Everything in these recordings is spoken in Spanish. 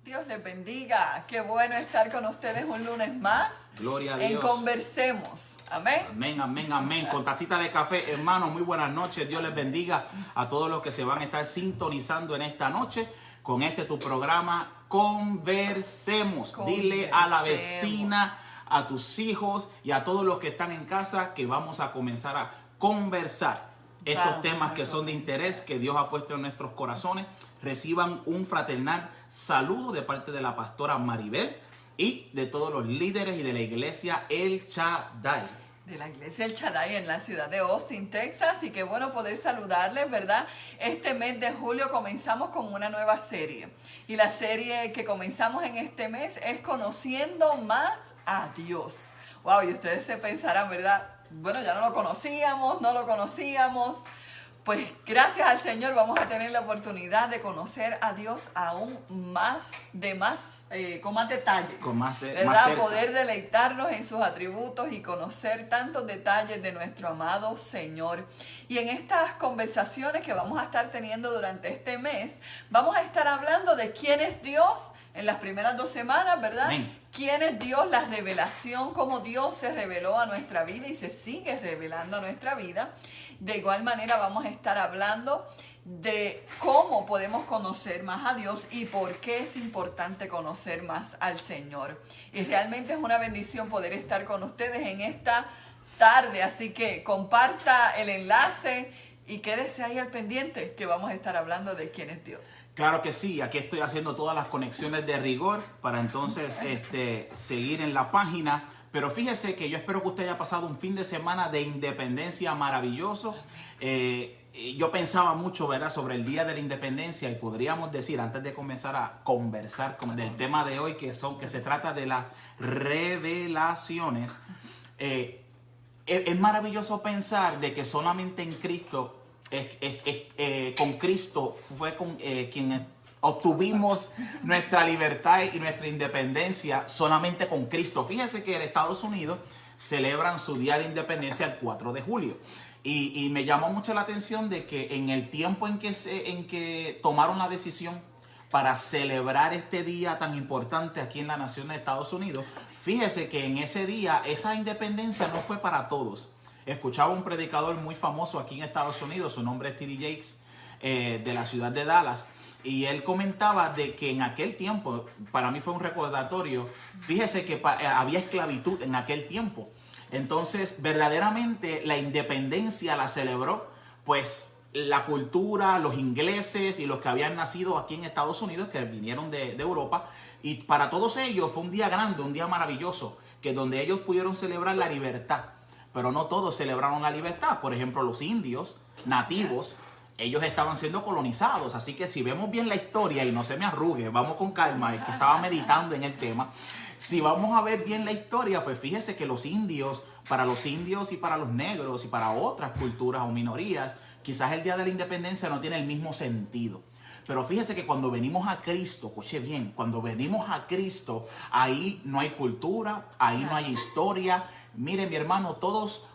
Dios les bendiga. Qué bueno estar con ustedes un lunes más. Gloria a Dios. En Conversemos. Amén. Amén, amén, amén. Con tacita de café, hermanos, muy buenas noches. Dios les bendiga a todos los que se van a estar sintonizando en esta noche con tu programa Conversemos. Dile a la vecina, a tus hijos y a todos los que están en casa que vamos a comenzar a conversar. Estos temas que son de interés que Dios ha puesto en nuestros corazones. Reciban un fraternal saludo de parte de la pastora Maribel y de todos los líderes y de la iglesia El Shaddai. De la iglesia El Shaddai en la ciudad de Austin, Texas. Y qué bueno poder saludarles, ¿verdad? Este mes de julio comenzamos con una nueva serie. Y la serie que comenzamos en este mes es Conociendo Más a Dios. Wow, y ustedes se pensarán, ¿verdad? Bueno, ya no lo conocíamos. Pues gracias al Señor vamos a tener la oportunidad de conocer a Dios aún más, con más detalle. ¿Verdad? Más cerca. Poder deleitarnos en sus atributos y conocer tantos detalles de nuestro amado Señor. Y en estas conversaciones que vamos a estar teniendo durante este mes, vamos a estar hablando de quién es Dios en las primeras 2 semanas, ¿verdad? Amén. ¿Quién es Dios? La revelación, cómo Dios se reveló a nuestra vida y se sigue revelando a nuestra vida. De igual manera vamos a estar hablando de cómo podemos conocer más a Dios y por qué es importante conocer más al Señor. Y realmente es una bendición poder estar con ustedes en esta tarde. Así que comparta el enlace y quédese ahí al pendiente que vamos a estar hablando de quién es Dios. Claro que sí, aquí estoy haciendo todas las conexiones de rigor para entonces seguir en la página. Pero fíjese que yo espero que usted haya pasado un fin de semana de independencia maravilloso. Yo pensaba mucho, ¿verdad?, sobre el Día de la Independencia y podríamos decir, antes de comenzar a conversar del tema de hoy, que se trata de las revelaciones, es maravilloso pensar de que solamente en Cristo, con Cristo fue quien obtuvimos nuestra libertad y nuestra independencia solamente con Cristo. Fíjese que en Estados Unidos celebran su Día de Independencia el 4 de julio. Y me llamó mucho la atención de que en el tiempo en que tomaron la decisión para celebrar este día tan importante aquí en la nación de Estados Unidos, fíjese que en ese día esa independencia no fue para todos. Escuchaba un predicador muy famoso aquí en Estados Unidos, su nombre es T.D. Jakes, de la ciudad de Dallas, y él comentaba de que en aquel tiempo, para mí fue un recordatorio, fíjese que había esclavitud en aquel tiempo. Entonces, verdaderamente la independencia la celebró, pues, la cultura, los ingleses y los que habían nacido aquí en Estados Unidos, que vinieron de Europa, y para todos ellos fue un día grande, un día maravilloso, que donde ellos pudieron celebrar la libertad. Pero no todos celebraron la libertad. Por ejemplo, los indios nativos, ellos estaban siendo colonizados. Así que si vemos bien la historia, y no se me arrugue, vamos con calma, es que estaba meditando en el tema. Si vamos a ver bien la historia, pues fíjese que los indios y para los negros y para otras culturas o minorías, quizás el Día de la Independencia no tiene el mismo sentido. Pero fíjese que cuando venimos a Cristo, escuche bien, cuando venimos a Cristo, ahí no hay cultura, ahí no hay historia. Mire, mi hermano, todos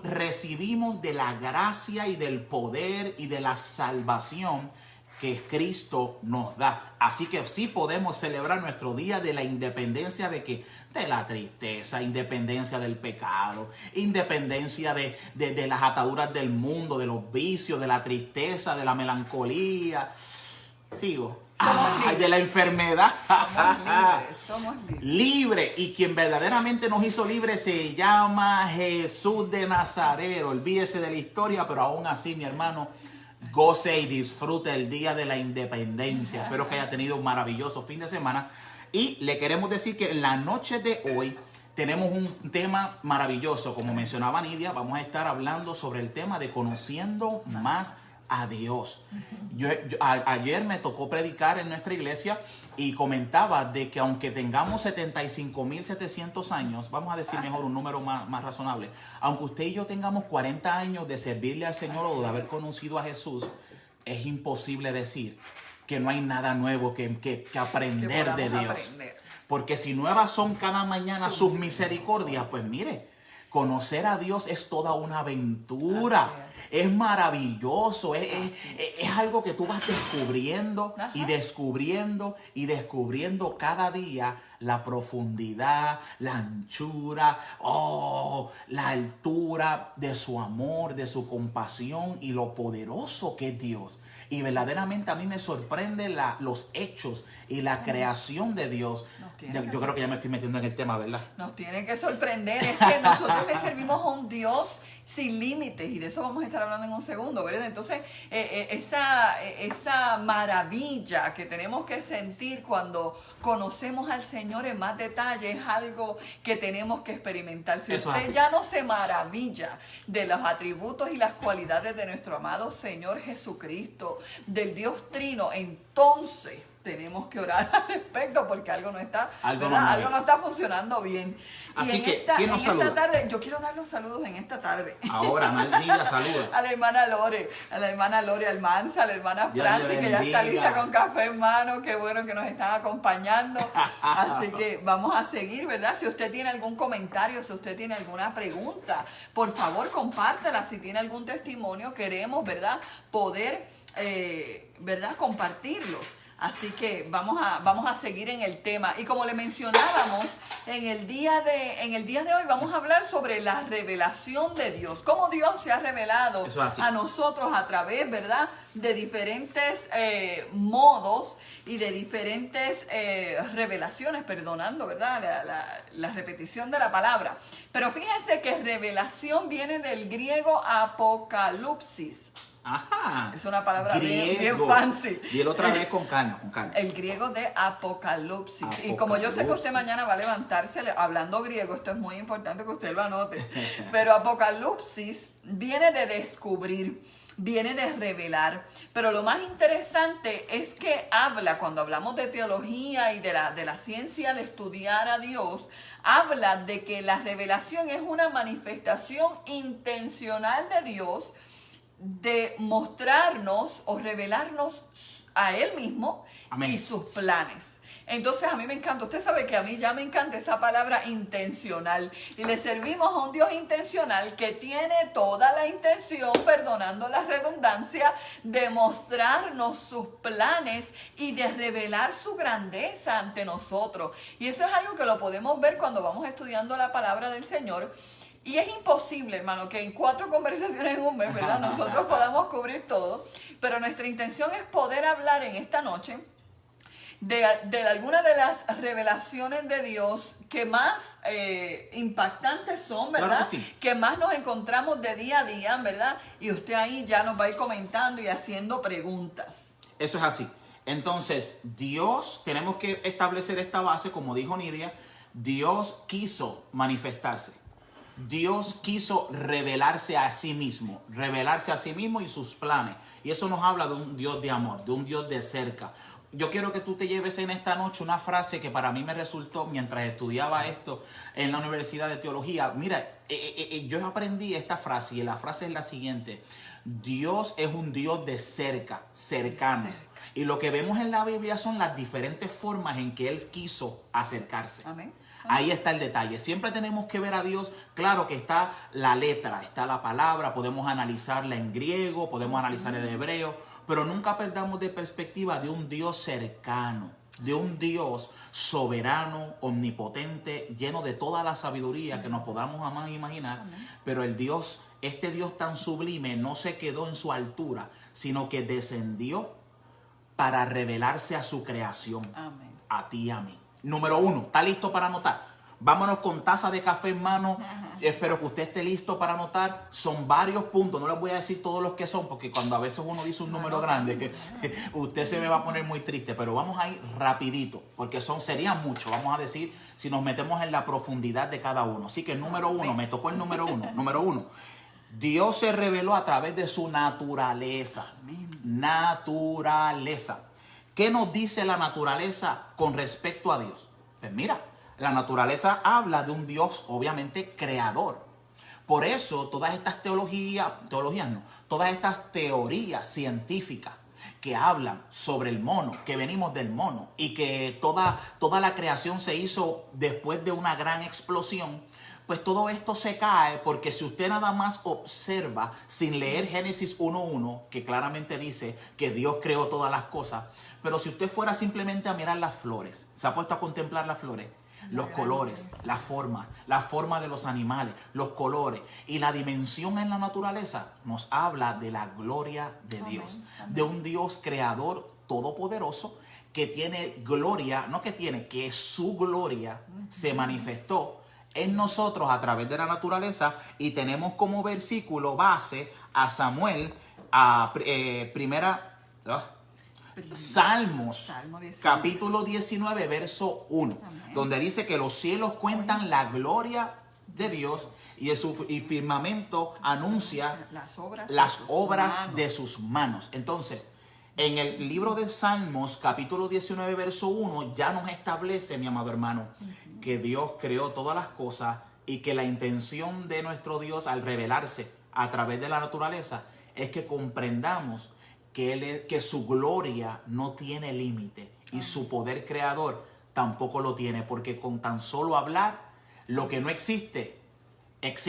recibimos de la gracia y del poder y de la salvación que Cristo nos da. Así que sí podemos celebrar nuestro día de la independencia de la tristeza, independencia del pecado, independencia de las ataduras del mundo, de los vicios, de la tristeza, de la melancolía. Sigo. De la enfermedad. Somos libres. Libre. Y quien verdaderamente nos hizo libres se llama Jesús de Nazaret. Olvídese de la historia, pero aún así, mi hermano, goce y disfrute el Día de la Independencia. Espero que haya tenido un maravilloso fin de semana. Y le queremos decir que en la noche de hoy tenemos un tema maravilloso. Como mencionaba Nidia, vamos a estar hablando sobre el tema de conociendo más a Dios. Ayer me tocó predicar en nuestra iglesia y comentaba de que aunque tengamos 75,700 años, vamos a decir mejor un número más razonable, aunque usted y yo tengamos 40 años de servirle al Señor o de haber conocido a Jesús, es imposible decir que no hay nada nuevo que aprender de Dios. Porque si nuevas son cada mañana sus misericordias, pues mire, Conocer a Dios es toda una aventura. Es maravilloso, es algo que tú vas descubriendo y descubriendo y descubriendo cada día la profundidad, la anchura, la altura de su amor, de su compasión y lo poderoso que es Dios. Y verdaderamente a mí me sorprende los hechos y la creación de Dios. Yo creo que ya me estoy metiendo en el tema, ¿verdad? Nos tiene que sorprender, es que nosotros le servimos a un Dios sin límites, y de eso vamos a estar hablando en un segundo, ¿verdad? Entonces, esa maravilla que tenemos que sentir cuando conocemos al Señor en más detalle es algo que tenemos que experimentar. Si usted ya no se maravilla de los atributos y las cualidades de nuestro amado Señor Jesucristo, del Dios Trino, entonces tenemos que orar al respecto, porque algo no está funcionando bien. Así que, ¿quién nos saluda? Esta tarde, yo quiero dar los saludos en esta tarde. Ahora, maldita, saluda. A la hermana Lore Almanza, a la hermana Francis, que ya está lista con café en mano. Qué bueno que nos están acompañando. Así que vamos a seguir, ¿verdad? Si usted tiene algún comentario, si usted tiene alguna pregunta, por favor, compártela. Si tiene algún testimonio, queremos, ¿verdad?, poder, ¿verdad?, compartirlos. Así que vamos a seguir en el tema. Y como le mencionábamos, en el día de hoy vamos a hablar sobre la revelación de Dios. Cómo Dios se ha revelado a nosotros a través, ¿verdad?, de diferentes modos y de diferentes revelaciones, perdonando, ¿verdad?, la repetición de la palabra. Pero fíjense que revelación viene del griego apocalipsis. Ajá. Es una palabra bien fancy. Y el otra vez con calma. El griego de apocalipsis. Y como yo sé que usted mañana va a levantarse hablando griego, esto es muy importante que usted lo anote. Pero apocalipsis viene de descubrir, viene de revelar. Pero lo más interesante es que cuando hablamos de teología y de la ciencia de estudiar a Dios, habla de que la revelación es una manifestación intencional de Dios de mostrarnos o revelarnos a Él mismo. Amén. Y sus planes. Entonces a mí me encanta, usted sabe que a mí ya me encanta esa palabra intencional, y le servimos a un Dios intencional que tiene toda la intención, perdonando la redundancia, de mostrarnos sus planes y de revelar su grandeza ante nosotros. Y eso es algo que lo podemos ver cuando vamos estudiando la palabra del Señor. Y es imposible, hermano, que en 4 conversaciones en un mes, ¿verdad?, nosotros podamos cubrir todo. Pero nuestra intención es poder hablar en esta noche de alguna de las revelaciones de Dios que más impactantes son, ¿verdad? Claro que sí. Que más nos encontramos de día a día, ¿verdad? Y usted ahí ya nos va a ir comentando y haciendo preguntas. Eso es así. Entonces, tenemos que establecer esta base, como dijo Nidia. Dios quiso manifestarse. Dios quiso revelarse a sí mismo y sus planes. Y eso nos habla de un Dios de amor, de un Dios de cerca. Yo quiero que tú te lleves en esta noche una frase que para mí me resultó mientras estudiaba esto en la Universidad de Teología. Mira, yo aprendí esta frase, y la frase es la siguiente: Dios es un Dios de cercano. Y lo que vemos en la Biblia son las diferentes formas en que Él quiso acercarse. Amén. Ahí está el detalle. Siempre tenemos que ver a Dios. Claro que está la letra, está la palabra, podemos analizarla en griego, podemos analizar el hebreo, pero nunca perdamos de perspectiva de un Dios cercano, de un Dios soberano, omnipotente, lleno de toda la sabiduría que nos podamos jamás imaginar. Amén. Pero este Dios tan sublime no se quedó en su altura, sino que descendió para revelarse a su creación. Amén. A ti y a mí. Número 1, ¿está listo para anotar? Vámonos con taza de café en mano. Espero que usted esté listo para anotar. Son varios puntos. No les voy a decir todos los que son, porque cuando a veces uno dice un número grande, usted se me va a poner muy triste. Pero vamos a ir rapidito, porque serían muchos. Vamos a decir, si nos metemos en la profundidad de cada uno. Así que número 1, me tocó el número 1. Número 1, Dios se reveló a través de su naturaleza. Naturaleza. ¿Qué nos dice la naturaleza con respecto a Dios? Pues mira, la naturaleza habla de un Dios obviamente creador. Por eso todas estas todas estas teorías científicas que hablan sobre el mono, que venimos del mono y que toda la creación se hizo después de una gran explosión, pues todo esto se cae, porque si usted nada más observa sin leer Génesis 1:1, que claramente dice que Dios creó todas las cosas, pero si usted fuera simplemente a mirar las flores, ¿se ha puesto a contemplar las flores? Los colores, las formas, la forma de los animales, los colores y la dimensión en la naturaleza nos habla de la gloria de Dios, de un Dios creador todopoderoso que tiene gloria, no que tiene, que su gloria se manifestó en nosotros a través de la naturaleza, y tenemos como versículo base a Samuel, Salmos, capítulo 19, verso 1, amén, donde dice que los cielos cuentan la gloria de Dios y el firmamento anuncia las obras de sus manos. Entonces, en el libro de Salmos, capítulo 19, verso 1, ya nos establece, mi amado hermano, que Dios creó todas las cosas y que la intención de nuestro Dios al revelarse a través de la naturaleza es que comprendamos que su gloria no tiene límite y su poder creador tampoco lo tiene, porque con tan solo hablar, lo que no existe, es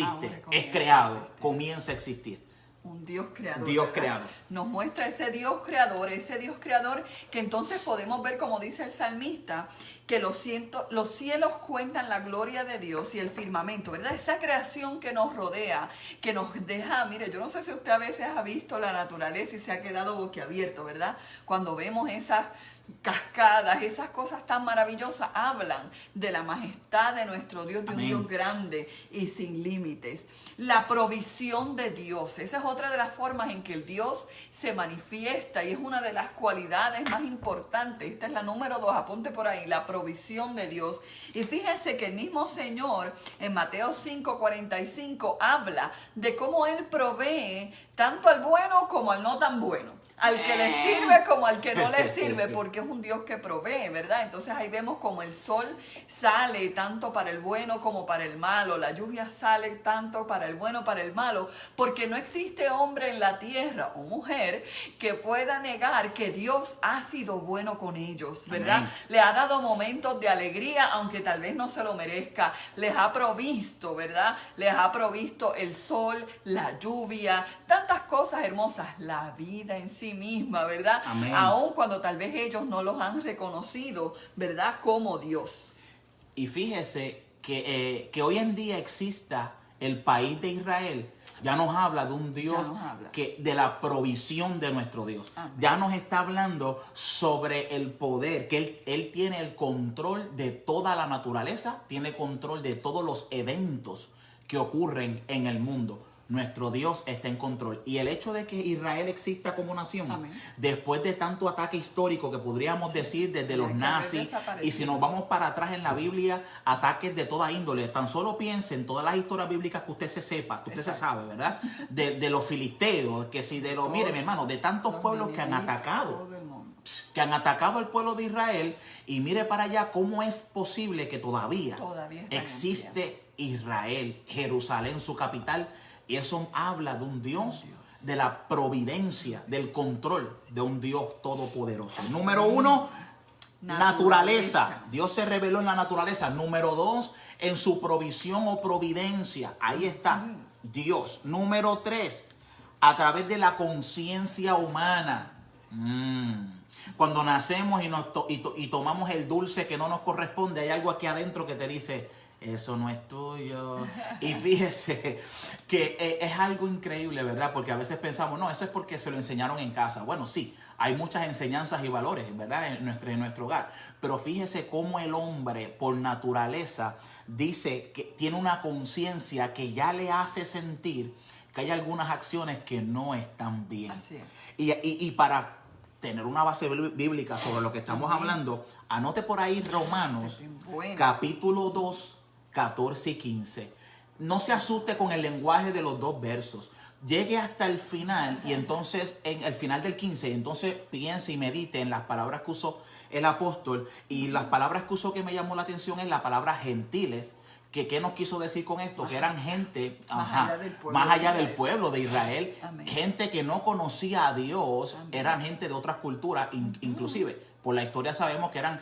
creado, comienza a existir. Un Dios creador. Dios creador. Nos muestra ese Dios creador que entonces podemos ver, como dice el salmista, que los cielos cuentan la gloria de Dios y el firmamento, ¿verdad? Esa creación que nos rodea, que nos deja, mire, yo no sé si usted a veces ha visto la naturaleza y se ha quedado boquiabierto, ¿verdad? Cuando vemos esas cascadas, esas cosas tan maravillosas, hablan de la majestad de nuestro Dios, de un Dios grande y sin límites. La provisión de Dios, esa es otra de las formas en que el Dios se manifiesta y es una de las cualidades más importantes. Esta es la número 2, apunte por ahí, la provisión de Dios. Y fíjense que el mismo Señor en Mateo 5:45 habla de cómo Él provee tanto al bueno como al no tan bueno, al que le sirve como al que no le sirve, porque es un Dios que provee, ¿verdad? Entonces ahí vemos como el sol sale tanto para el bueno como para el malo, la lluvia sale tanto para el bueno, para el malo, porque no existe hombre en la tierra o mujer que pueda negar que Dios ha sido bueno con ellos, ¿verdad? Amén. Le ha dado momentos de alegría, aunque tal vez no se lo merezca, les ha provisto, ¿verdad? Les ha provisto el sol, la lluvia, tantas cosas hermosas, la vida en sí misma, ¿verdad? Amén. Aun cuando tal vez ellos no los han reconocido, ¿verdad? Como Dios. Y fíjese que hoy en día exista el país de Israel, ya nos habla de un Dios de la provisión de nuestro Dios. Amén. Ya nos está hablando sobre el poder, que él tiene el control de toda la naturaleza, tiene control de todos los eventos que ocurren en el mundo. Nuestro Dios está en control. Y el hecho de que Israel exista como nación, amén, después de tanto ataque histórico que podríamos decir desde los nazis, y si nos vamos para atrás en la Biblia, ataques de toda índole, tan solo piensen todas las historias bíblicas que usted se sepa, que usted se sabe, ¿verdad? De los filisteos, que si de los, mire mi hermano, de tantos pueblos que han atacado al pueblo de Israel, y mire para allá cómo es posible que todavía existe Israel, Jerusalén, su capital. Y eso habla de un Dios, de la providencia, del control de un Dios todopoderoso. Número 1, naturaleza. Dios se reveló en la naturaleza. Número 2, en su provisión o providencia. Ahí está Dios. Número 3, a través de la conciencia humana. Cuando nacemos y tomamos el dulce que no nos corresponde, hay algo aquí adentro que te dice: eso no es tuyo. Y fíjese que es algo increíble, ¿verdad? Porque a veces pensamos, no, eso es porque se lo enseñaron en casa. Bueno, sí, hay muchas enseñanzas y valores, ¿verdad? En nuestro hogar. Pero fíjese cómo el hombre, por naturaleza, dice que tiene una conciencia que ya le hace sentir que hay algunas acciones que no están bien. Así es. Y para tener una base bíblica sobre lo que estamos hablando, anote por ahí Romanos, capítulo 2, 14 y 15. No se asuste con el lenguaje de los dos versos. Llegue hasta el final y entonces en el final del 15, entonces piense y medite en las palabras que usó el apóstol. Y las palabras que usó que me llamó la atención es la palabra gentiles. ¿Qué nos quiso decir con esto? Que eran gente más allá del pueblo de Israel. Amén. Gente que no conocía a Dios. Amén. Eran gente de otras culturas inclusive. Por la historia sabemos que eran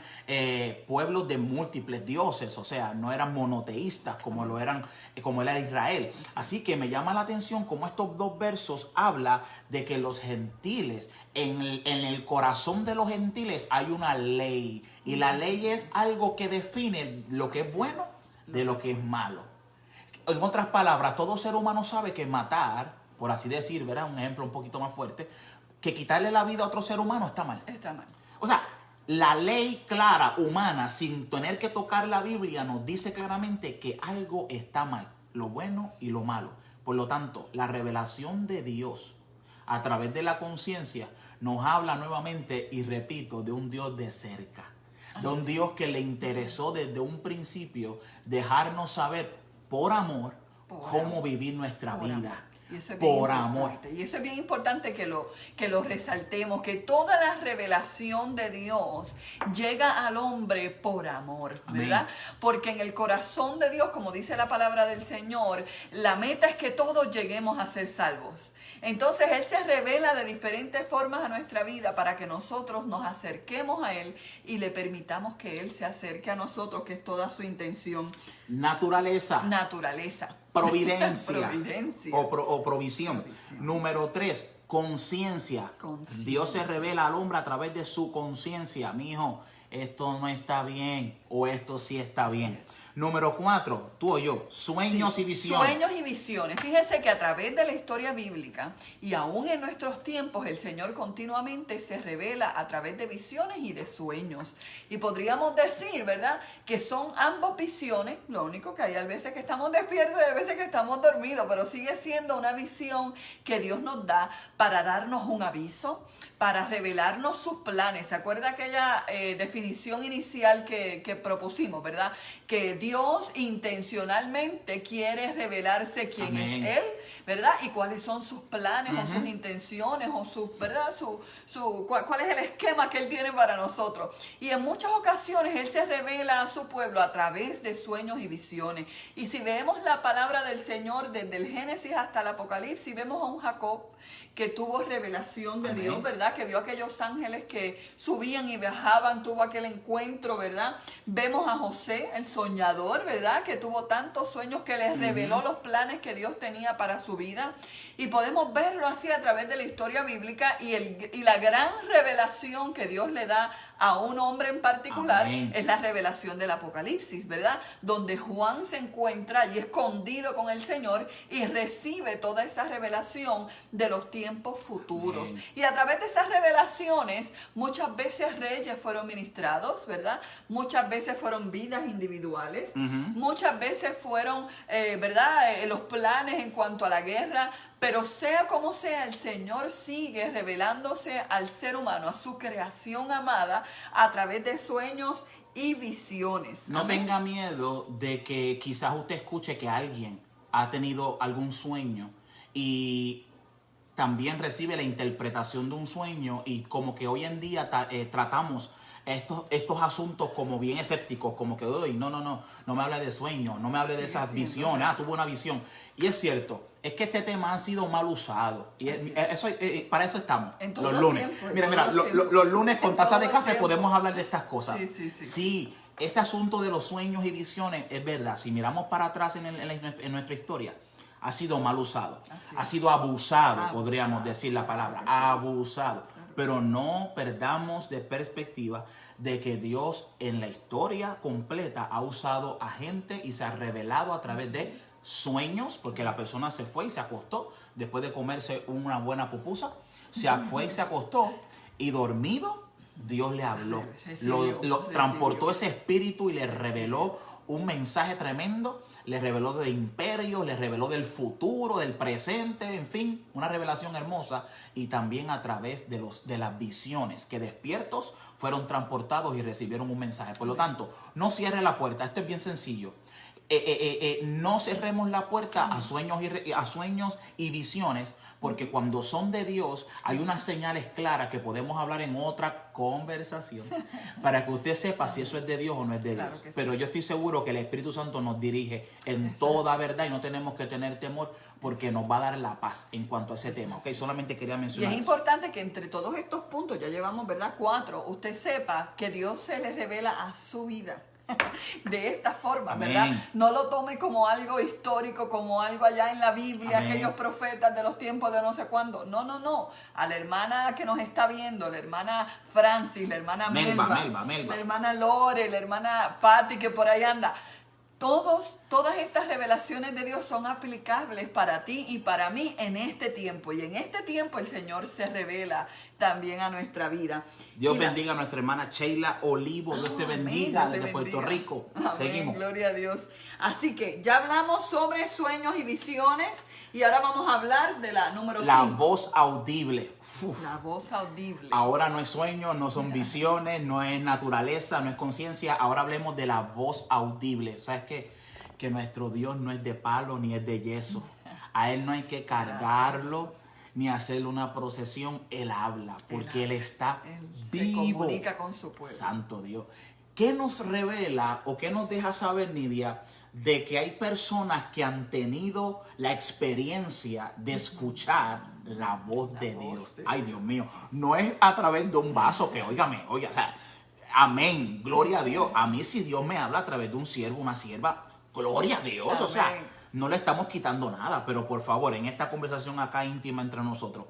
pueblos de múltiples dioses, o sea, no eran monoteístas como lo eran, como era Israel. Así que me llama la atención cómo estos dos versos habla de que los gentiles, en el corazón de los gentiles hay una ley. Y la ley es algo que define lo que es bueno de lo que es malo. En otras palabras, todo ser humano sabe que matar, por así decir, ¿verdad? Un ejemplo un poquito más fuerte, que quitarle la vida a otro ser humano está mal. Está mal. O sea, la ley clara, humana, sin tener que tocar la Biblia, nos dice claramente que algo está mal, lo bueno y lo malo. Por lo tanto, la revelación de Dios a través de la conciencia nos habla nuevamente, y repito, de un Dios de cerca. De un Dios que le interesó desde un principio dejarnos saber por amor cómo vivir nuestra vida. Y eso es bien importante. Y eso es bien importante que lo resaltemos, que toda la revelación de Dios llega al hombre por amor, ¿verdad? Amén. Porque en el corazón de Dios, como dice la palabra del Señor, la meta es que todos lleguemos a ser salvos. Entonces Él se revela de diferentes formas a nuestra vida para que nosotros nos acerquemos a Él y le permitamos que Él se acerque a nosotros, que es toda su intención. Naturaleza. Providencia. Providencia. O provisión. Número 3, conciencia. Dios se revela al hombre a través de su conciencia. Mi hijo, esto no está bien o esto sí está bien. Número 4, tú o yo, sueños y visiones. Sueños y visiones. Fíjese que a través de la historia bíblica y aún en nuestros tiempos, el Señor continuamente se revela a través de visiones y de sueños. Y podríamos decir, ¿verdad?, que son ambas visiones. Lo único que hay veces que estamos despiertos y hay veces que estamos dormidos, pero sigue siendo una visión que Dios nos da para darnos un aviso, para revelarnos sus planes. ¿Se acuerda aquella definición inicial que propusimos, verdad? Que Dios intencionalmente quiere revelarse quién Amén. Es Él, ¿verdad? Y cuáles son sus planes o sus intenciones o ¿verdad? Cuál es el esquema que Él tiene para nosotros. Y en muchas ocasiones Él se revela a su pueblo a través de sueños y visiones. Y si vemos la palabra del Señor desde el Génesis hasta el Apocalipsis, vemos a un Jacob que tuvo revelación de Amén. Dios, ¿verdad? Que vio aquellos ángeles que subían y bajaban, tuvo aquel encuentro, ¿verdad? Vemos a José, el soñador, ¿verdad? Que tuvo tantos sueños que les reveló los planes que Dios tenía para su vida. Y podemos verlo así a través de la historia bíblica y la gran revelación que Dios le da a un hombre en particular Amén. Es la revelación del Apocalipsis, ¿verdad? Donde Juan se encuentra allí escondido con el Señor y recibe toda esa revelación de los tiempos futuros. Amén. Y a través de esas revelaciones, muchas veces reyes fueron ministrados, ¿verdad? Muchas veces fueron vidas individuales, muchas veces fueron, ¿verdad? Los planes en cuanto a la guerra. Pero sea como sea, el Señor sigue revelándose al ser humano, a su creación amada, a través de sueños y visiones. No tenga miedo de que quizás usted escuche que alguien ha tenido algún sueño y también recibe la interpretación de un sueño, y como que hoy en día tratamos estos asuntos como bien escépticos, como que no me hable de sueños, no me hable de esas visiones, tuvo una visión. Y es cierto, es que este tema ha sido mal usado. Y para eso estamos, los lunes. Mira, los lunes con taza de café podemos hablar de estas cosas. Sí, ese asunto de los sueños y visiones es verdad. Si miramos para atrás en nuestra historia, ha sido mal usado. Ha sido abusado, podríamos decir la palabra. Abusado. Pero no perdamos de perspectiva de que Dios en la historia completa ha usado a gente y se ha revelado a través de sueños, porque la persona se fue y se acostó después de comerse una buena pupusa, se fue y se acostó, y dormido Dios le habló, transportó ese espíritu y le reveló un mensaje tremendo, le reveló del imperio, le reveló del futuro, del presente, en fin, una revelación hermosa. Y también a través de las visiones, que despiertos fueron transportados y recibieron un mensaje. Por lo tanto, no cierre la puerta. Esto es bien sencillo. no cerremos la puerta a sueños y visiones, porque cuando son de Dios hay unas señales claras que podemos hablar en otra conversación para que usted sepa si eso es de Dios o no es de Claro Dios. que sí. Pero yo estoy seguro que el Espíritu Santo nos dirige en toda verdad y no tenemos que tener temor porque nos va a dar la paz en cuanto a ese tema. ¿Ok? Solamente quería Y mencionar es eso. importante que entre todos estos puntos, ya llevamos, ¿verdad? 4, usted sepa que Dios se le revela a su vida de esta forma, Amén. ¿verdad? No lo tome como algo histórico, como algo allá en la Biblia, Amén. aquellos profetas de los tiempos de no sé cuándo. No, no, no. A la hermana que nos está viendo, la hermana Francis, la hermana Melba, la hermana Lore, la hermana Patty que por ahí anda. Todas estas revelaciones de Dios son aplicables para ti y para mí en este tiempo. Y en este tiempo el Señor se revela también a nuestra vida. Dios bendiga a nuestra hermana Sheila Olivo. Dios te bendiga desde Puerto Rico. Amén, Seguimos. gloria a Dios. Así que ya hablamos sobre sueños y visiones y ahora vamos a hablar de la número 5. La voz audible. Uf. La voz audible. Ahora no es sueño, no son visiones, no es naturaleza, no es conciencia. Ahora hablemos de la voz audible. ¿Sabes qué? Que nuestro Dios no es de palo ni es de yeso. A Él no hay que cargarlo ni hacerle una procesión. Él habla porque Él está vivo. Se comunica con su pueblo. Santo Dios. ¿Qué nos revela o qué nos deja saber, Nidia, de que hay personas que han tenido la experiencia de escuchar la voz de Dios? Ay, Dios mío, no es a través de un vaso que, oiga, o sea, amén, gloria a Dios. A mí si Dios me habla a través de un siervo, una sierva, gloria a Dios, amén. O sea, no le estamos quitando nada, pero por favor, en esta conversación acá íntima entre nosotros,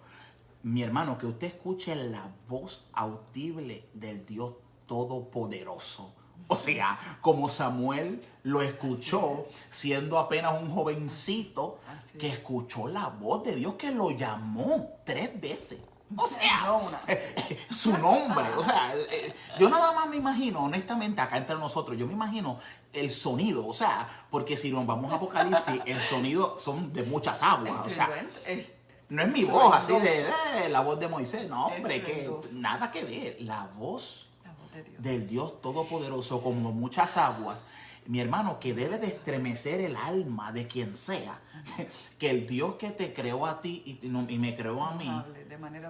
mi hermano, que usted escuche la voz audible del Dios Todopoderoso. O sea, como Samuel lo escuchó siendo apenas un jovencito que escuchó la voz de Dios que lo llamó 3 veces. O sea, no una. Su nombre. O sea, yo nada más me imagino, honestamente, acá entre nosotros, yo me imagino el sonido. O sea, porque si nos vamos a Apocalipsis, el sonido son de muchas aguas. O sea, no es mi voz así de la voz de Moisés. No, hombre, que nada que ver. La voz del Dios Todopoderoso, como muchas aguas, mi hermano, que debe de estremecer el alma de quien sea, que el Dios que te creó a ti y me creó a mí,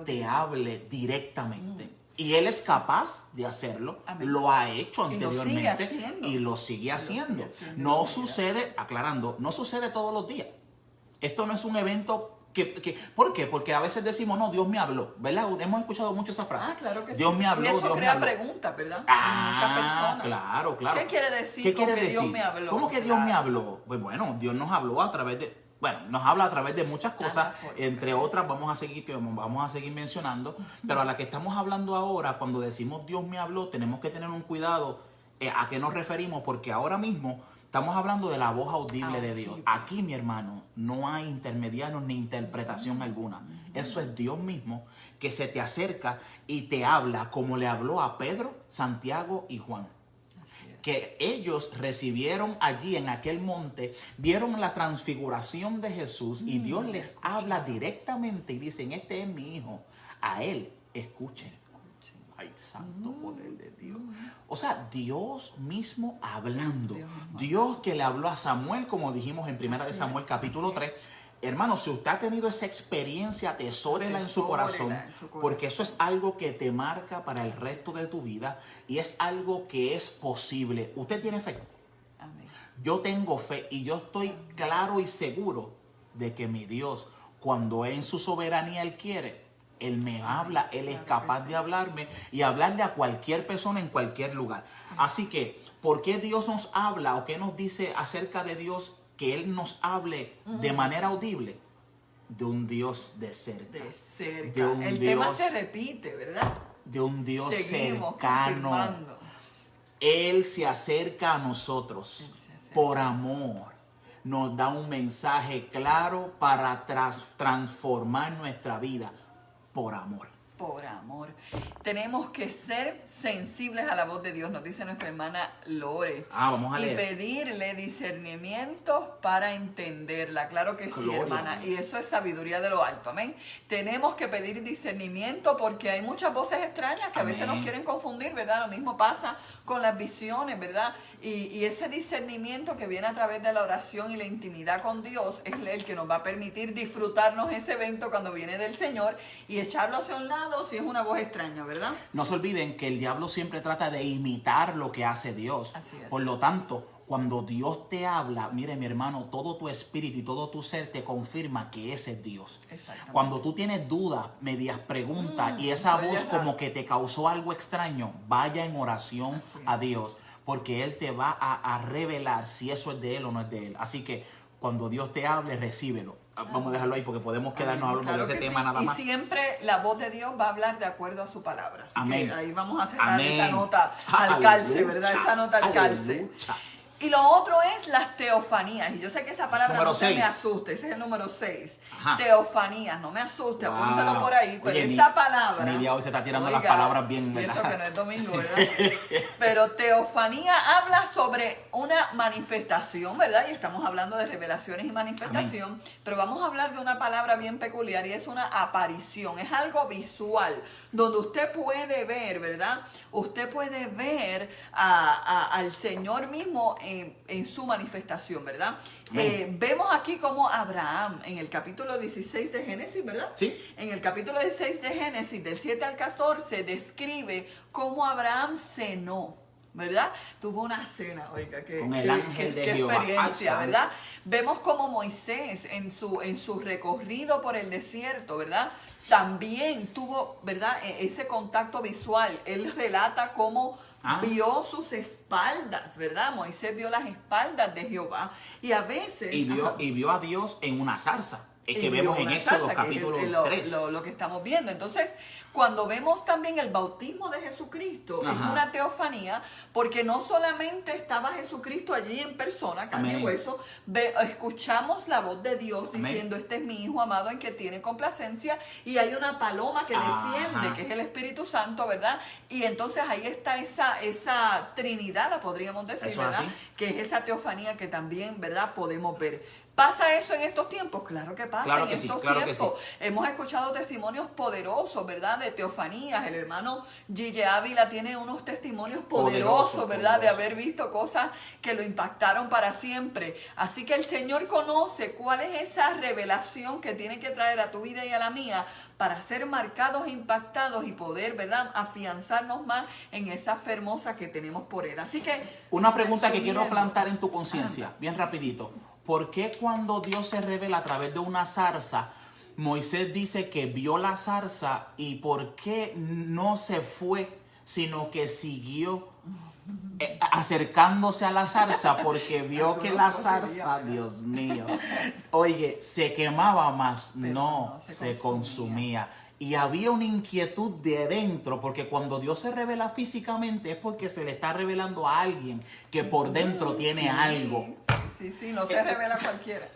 te hable directamente. Y Él es capaz de hacerlo. Amén. Lo ha hecho anteriormente y lo sigue haciendo. No sucede, aclarando, no sucede todos los días. Esto no es un evento ¿por qué? Porque a veces decimos, no, Dios me habló, ¿verdad? Hemos escuchado mucho esa frase. Claro que Dios me habló, y eso Dios crea me habló. preguntas, ¿verdad? Muchas personas. Claro. ¿Qué quiere decir que Dios me habló? ¿Cómo que Dios me habló? Pues bueno, Dios nos habló a través de, nos habla a través de muchas cosas, entre otras vamos a seguir mencionando, pero a la que estamos hablando ahora, cuando decimos Dios me habló, tenemos que tener un cuidado a qué nos referimos, porque ahora mismo estamos hablando de la voz audible de Dios. Aquí, mi hermano, no hay intermediarios ni interpretación alguna. Eso es Dios mismo que se te acerca y te habla como le habló a Pedro, Santiago y Juan. Que ellos recibieron allí en aquel monte, vieron la transfiguración de Jesús y Dios les habla directamente y dicen, este es mi hijo, a él escuchen. Ay, santo poder de Dios. O sea, Dios mismo hablando. Dios que le habló a Samuel, como dijimos en 1 Samuel capítulo 3. Hermano, si usted ha tenido esa experiencia, atesórela en su corazón, porque eso es algo que te marca para el resto de tu vida y es algo que es posible. ¿Usted tiene fe? Amén. Yo tengo fe y yo estoy claro y seguro de que mi Dios, cuando en su soberanía Él quiere, Él me habla, Él es capaz de hablarme y hablarle a cualquier persona en cualquier lugar. Así que, ¿por qué Dios nos habla o qué nos dice acerca de Dios que Él nos hable de manera audible? De un Dios de cerca. De cerca. El tema se repite, ¿verdad? De un Dios seguimos cercano. Confirmando. Él se acerca a nosotros por amor. Nos da un mensaje claro para transformar nuestra vida por amor. por amor. Tenemos que ser sensibles a la voz de Dios, nos dice nuestra hermana Lore. Vamos a y leer. pedirle discernimiento para entenderla. Claro que sí, Gloria. hermana. Y eso es sabiduría de lo alto. Amén. Tenemos que pedir discernimiento porque hay muchas voces extrañas que a veces nos quieren confundir, ¿verdad? Lo mismo pasa con las visiones, ¿verdad? Y ese discernimiento que viene a través de la oración y la intimidad con Dios es el que nos va a permitir disfrutarnos ese evento cuando viene del Señor y echarlo hacia un lado si es una voz extraña, ¿verdad? No se olviden que el diablo siempre trata de imitar lo que hace Dios. Así es. Por lo tanto, cuando Dios te habla, mire mi hermano, todo tu espíritu y todo tu ser te confirma que ese es Dios. Exactamente. Cuando tú tienes dudas, medias preguntas y esa oye, voz como que te causó algo extraño, vaya en oración Así es. a Dios, porque Él te va a revelar si eso es de Él o no es de Él. Así que cuando Dios te hable, recíbelo. Vamos a dejarlo ahí porque podemos quedarnos hablando Claro de ese que tema sí. nada más. Y siempre la voz de Dios va a hablar de acuerdo a su palabra. Así Amén. que ahí vamos a cerrar Amén. esa nota al calce, Aleluya. ¿verdad? Esa nota al calce. Aleluya. Y lo otro es las teofanías. Y yo sé que esa palabra Número no se me 6. asuste. Ese es el número 6. Ajá. Teofanías. No me asuste. Wow. Apúntalo por ahí. Pero Oye, esa palabra... Nidia hoy se está tirando oiga, las palabras bien, y eso ¿verdad? que no es domingo, ¿verdad? Pero teofanía habla sobre una manifestación, ¿verdad? Y estamos hablando de revelaciones y manifestación. Pero vamos a hablar de una palabra bien peculiar y es una aparición. Es algo visual, donde usted puede ver, ¿verdad? Usted puede ver al Señor mismo en su manifestación, ¿verdad? Vemos aquí como Abraham, en el capítulo 16 de Génesis, ¿verdad? Sí. En el capítulo 16 de Génesis, del 7 al 14, describe cómo Abraham cenó, ¿verdad? Tuvo una cena, oiga, Con el ángel de Jehová. experiencia, Ay, ¿verdad? Vemos como Moisés en su recorrido por el desierto, ¿verdad? También tuvo, ¿verdad? Ese contacto visual. Él relata cómo vio sus espaldas, ¿verdad? Moisés vio las espaldas de Jehová. Y a veces... Y vio a Dios en una zarza. Es que y vemos vio en una Éxodo zarza, que capítulo es 3. lo que estamos viendo. Entonces, cuando vemos también el bautismo de Jesucristo, es una teofanía, porque no solamente estaba Jesucristo allí en persona, carne y hueso, escuchamos la voz de Dios diciendo, este es mi Hijo amado en que tiene complacencia, y hay una paloma que desciende, que es el Espíritu Santo, ¿verdad? Y entonces ahí está esa Trinidad, la podríamos decir, Eso ¿verdad? así. Que es esa teofanía que también, ¿verdad? Podemos ver. ¿Pasa eso en estos tiempos? Claro que pasa Claro en que sí, estos claro que tiempos. Hemos escuchado testimonios poderosos, ¿verdad? De teofanías. El hermano Gigi Ávila tiene unos testimonios poderosos, ¿verdad? De haber visto cosas que lo impactaron para siempre. Así que el Señor conoce cuál es esa revelación que tiene que traer a tu vida y a la mía para ser marcados e impactados y poder, ¿verdad? Afianzarnos más en esa fe hermosa que tenemos por Él. Así que... Una pregunta que quiero resumiendo, plantar en tu conciencia, bien rapidito. ¿Por qué cuando Dios se revela a través de una zarza, Moisés dice que vio la zarza y por qué no se fue, sino que siguió acercándose a la zarza porque vio que la zarza, Dios mío, oye, se quemaba más, no se consumía? Y había una inquietud de dentro, porque cuando Dios se revela físicamente es porque se le está revelando a alguien que por dentro tiene algo. Sí, no se revela cualquiera.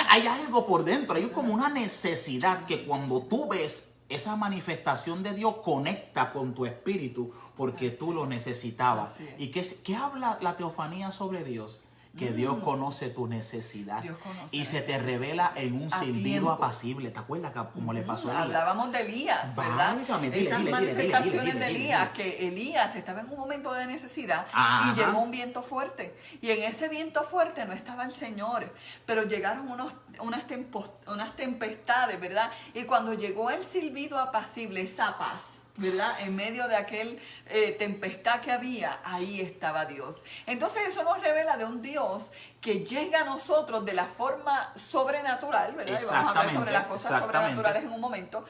Hay algo por dentro, hay como una necesidad que cuando tú ves esa manifestación de Dios conecta con tu espíritu porque tú lo necesitabas. ¿Y qué habla la teofanía sobre Dios? Que Dios conoce tu necesidad y se te revela en un silbido apacible. ¿Te acuerdas como le pasó a Elías? Hablábamos de Elías, ¿verdad? Esas manifestaciones de Elías, dile. que Elías estaba en un momento de necesidad Ajá. y llegó un viento fuerte. Y en ese viento fuerte no estaba el Señor, pero llegaron unas tempestades, ¿verdad? Y cuando llegó el silbido apacible, esa paz, ¿verdad? En medio de aquel tempestad que había, ahí estaba Dios. Entonces eso nos revela de un Dios que llega a nosotros de la forma sobrenatural, ¿verdad? Y vamos a hablar sobre las cosas sobrenaturales en un momento,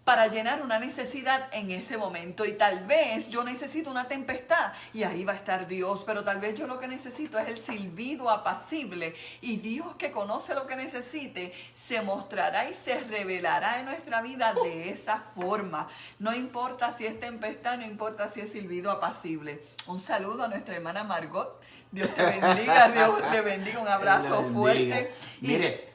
para llenar una necesidad en ese momento. Y tal vez yo necesito una tempestad y ahí va a estar Dios, pero tal vez yo lo que necesito es el silbido apacible, y Dios, que conoce lo que necesite, se mostrará y se revelará en nuestra vida de esa forma. No importa si es tempestad, no importa si es silbido apacible. Un saludo a nuestra hermana Margot. Dios te bendiga, Dios te bendiga, un abrazo fuerte. Mire,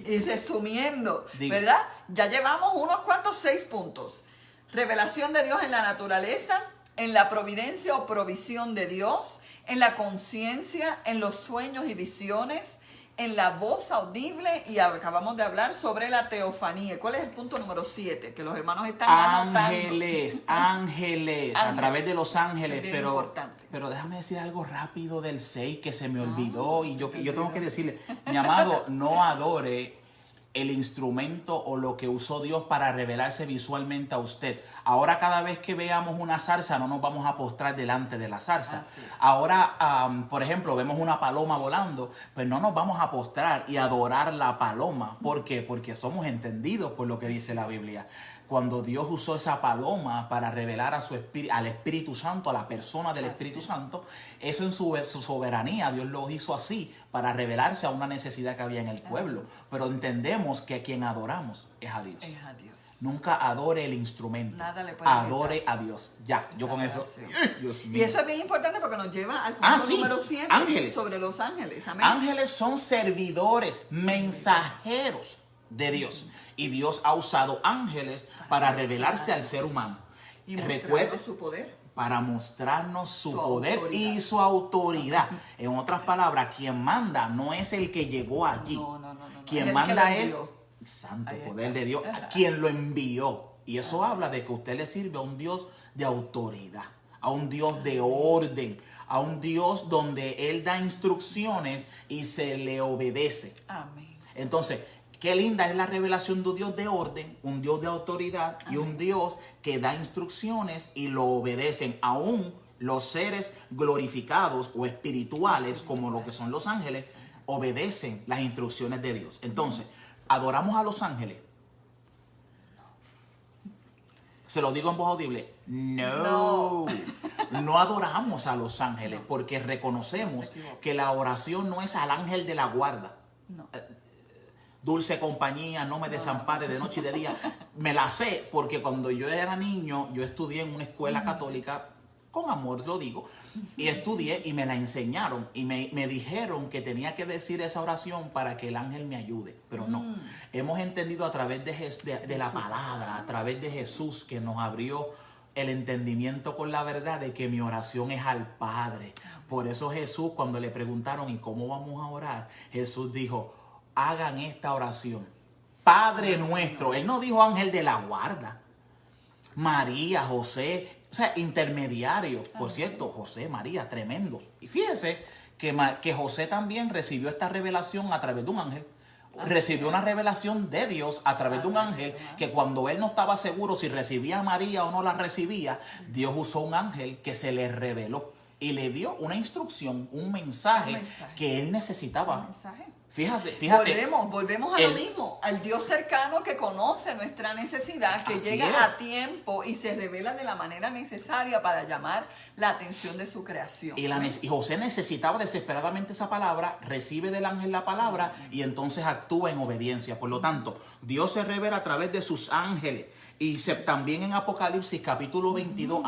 y resumiendo, ¿verdad? Ya llevamos unos cuantos 6 puntos. Revelación de Dios en la naturaleza, en la providencia o provisión de Dios, en la conciencia, en los sueños y visiones, en la voz audible, y acabamos de hablar sobre la teofanía. ¿Cuál es el punto número 7? Que los hermanos están anotando. Ángeles, a través de los ángeles, Es pero importante. déjame decir algo rápido del 6 que se me olvidó, y yo tengo que decirle, mi amado, no adore el instrumento o lo que usó Dios para revelarse visualmente a usted. Ahora cada vez que veamos una zarza no nos vamos a postrar delante de la zarza. Ahora, por ejemplo, vemos una paloma volando, pues no nos vamos a postrar y adorar la paloma. ¿Por qué? Porque somos entendidos por lo que dice la Biblia. Cuando Dios usó esa paloma para revelar a al Espíritu Santo, a la persona del Espíritu Santo, eso en su soberanía, Dios lo hizo así para revelarse a una necesidad que había en el pueblo. Pero entendemos que a quien adoramos es a Dios. Es a Dios. Nunca adore el instrumento. Nada le puede adore a Dios. Ya, yo con eso. Dios mío. Y eso es bien importante porque nos lleva al punto número 7 ángeles. sobre los ángeles. Amén. Ángeles son servidores, mensajeros de Dios. Y Dios ha usado ángeles para revelarse al ser humano. Y Recuerde, su poder. para mostrarnos su poder autoridad. y su autoridad. En otras palabras, quien manda no es el que llegó allí. No. Quien Es manda el que es santo poder de Dios, quien lo envió. Y eso habla de que usted le sirve a un Dios de autoridad, a un Dios de orden, a un Dios donde Él da instrucciones y se le obedece. Amén. Entonces, qué linda es la revelación de un Dios de orden, un Dios de autoridad y un Dios que da instrucciones y lo obedecen. Aún los seres glorificados o espirituales, como lo que son los ángeles, obedecen las instrucciones de Dios. Entonces, ¿adoramos a los ángeles? Se lo digo en voz audible. No. No adoramos a los ángeles porque reconocemos que la oración no es al ángel de la guarda. No. Dulce compañía, no me desampare de noche y de día. Me la sé porque cuando yo era niño, yo estudié en una escuela católica, con amor lo digo, y estudié y me la enseñaron y me dijeron que tenía que decir esa oración para que el ángel me ayude, pero no. Hemos entendido a través de la palabra, a través de Jesús, que nos abrió el entendimiento con la verdad de que mi oración es al Padre. Por eso Jesús, cuando le preguntaron ¿y cómo vamos a orar? Jesús dijo, hagan esta oración. Padre nuestro. Él no dijo ángel de la guarda. María, José, o sea, intermediarios. Por cierto, José, María, tremendos. Y fíjese que José también recibió esta revelación a través de un ángel. Recibió una revelación de Dios a través de un ángel, que cuando él no estaba seguro si recibía a María o no la recibía, Dios usó un ángel que se le reveló y le dio una instrucción, un mensaje que él necesitaba. Fíjate. Volvemos a lo mismo, al Dios cercano que conoce nuestra necesidad, que llega a tiempo y se revela de la manera necesaria para llamar la atención de su creación. Y José necesitaba desesperadamente esa palabra, recibe del ángel la palabra y entonces actúa en obediencia. Por lo tanto, Dios se revela a través de sus ángeles. Y también en Apocalipsis capítulo 22,